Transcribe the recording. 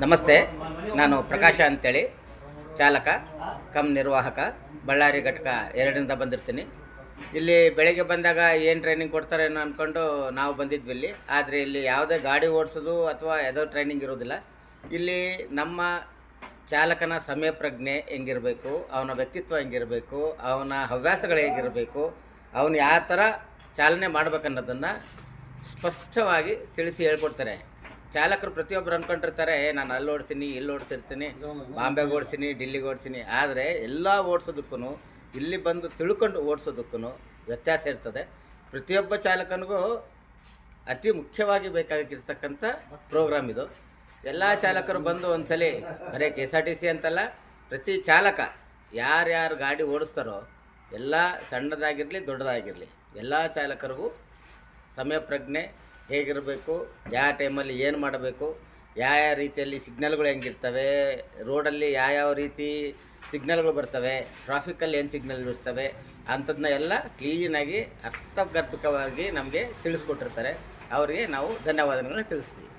ನಮಸ್ತೆ. ನಾನು ಪ್ರಕಾಶ ಅಂತೇಳಿ, ಚಾಲಕ ಕಮ್ ನಿರ್ವಾಹಕ, ಬಳ್ಳಾರಿ ಘಟಕ 2ರಿಂದ ಬಂದಿರ್ತೀನಿ. ಇಲ್ಲಿ ಬೆಳಗ್ಗೆ ಬಂದಾಗ ಏನು ಟ್ರೈನಿಂಗ್ ಕೊಡ್ತಾರೆ ಅನ್ನೋ ಅಂದ್ಕೊಂಡು ನಾವು ಬಂದಿದ್ವಿ ಇಲ್ಲಿ. ಆದರೆ ಇಲ್ಲಿ ಯಾವುದೇ ಗಾಡಿ ಓಡಿಸೋದು ಅಥವಾ ಯಾವುದೋ ಟ್ರೈನಿಂಗ್ ಇರೋದಿಲ್ಲ. ಇಲ್ಲಿ ನಮ್ಮ ಚಾಲಕನ ಸಮಯ ಪ್ರಜ್ಞೆ ಹೆಂಗಿರಬೇಕು, ಅವನ ವ್ಯಕ್ತಿತ್ವ ಹೆಂಗಿರಬೇಕು, ಅವನ ಹವ್ಯಾಸಗಳು ಹೇಗಿರಬೇಕು, ಅವನು ಯಾವ ಥರ ಚಾಲನೆ ಮಾಡ್ಬೇಕನ್ನೋದನ್ನು ಸ್ಪಷ್ಟವಾಗಿ ತಿಳಿಸಿ ಹೇಳ್ಕೊಡ್ತಾರೆ. ಚಾಲಕರು ಪ್ರತಿಯೊಬ್ಬರು ಅಂದ್ಕೊಂಡಿರ್ತಾರೆ, ನಾನು ಅಲ್ಲಿ ಓಡಿಸಿನಿ, ಇಲ್ಲಿ ಓಡಿಸಿರ್ತೀನಿ, ಬಾಂಬೆಗೆ ಓಡಿಸಿನಿ, ಡಿಲ್ಲಿಗೆ ಓಡಿಸಿನಿ. ಆದರೆ ಎಲ್ಲ ಓಡಿಸೋದಕ್ಕೂ ಇಲ್ಲಿ ಬಂದು ತಿಳ್ಕೊಂಡು ಓಡಿಸೋದಕ್ಕೂ ವ್ಯತ್ಯಾಸ ಇರ್ತದೆ. ಪ್ರತಿಯೊಬ್ಬ ಚಾಲಕನಿಗೂ ಅತಿ ಮುಖ್ಯವಾಗಿ ಬೇಕಾಗಿರ್ತಕ್ಕಂಥ ಪ್ರೋಗ್ರಾಮ್ ಇದು. ಎಲ್ಲ ಚಾಲಕರು ಬಂದು ಒಂದ್ಸಲಿ ಬರೀ KSRTC ಅಂತಲ್ಲ, ಪ್ರತಿ ಚಾಲಕ ಯಾರ್ಯಾರು ಗಾಡಿ ಓಡಿಸ್ತಾರೋ ಎಲ್ಲ ಸಣ್ಣದಾಗಿರಲಿ ದೊಡ್ಡದಾಗಿರಲಿ ಎಲ್ಲ ಚಾಲಕರಿಗೂ ಸಮಯ ಪ್ರಜ್ಞೆ ಹೇಗಿರಬೇಕು, ಯಾವ ಟೈಮಲ್ಲಿ ಏನು ಮಾಡಬೇಕು, ಯಾವ ರೀತಿಯಲ್ಲಿ ಸಿಗ್ನಲ್ಗಳು ಹೆಂಗಿರ್ತವೆ, ರೋಡಲ್ಲಿ ಯಾವ ರೀತಿ ಸಿಗ್ನಲ್ಗಳು ಬರ್ತವೆ, ಟ್ರಾಫಿಕಲ್ಲಿ ಏನು ಸಿಗ್ನಲ್ ಇರ್ತವೆ ಅಂಥದ್ದನ್ನ ಎಲ್ಲ ಕ್ಲೀನಾಗಿ ಅರ್ಥಗರ್ಭಿತವಾಗಿ ನಮಗೆ ತಿಳಿಸ್ಕೊಟ್ಟಿರ್ತಾರೆ. ಅವರಿಗೆ ನಾವು ಧನ್ಯವಾದಗಳನ್ನ ತಿಳಿಸ್ತೀವಿ.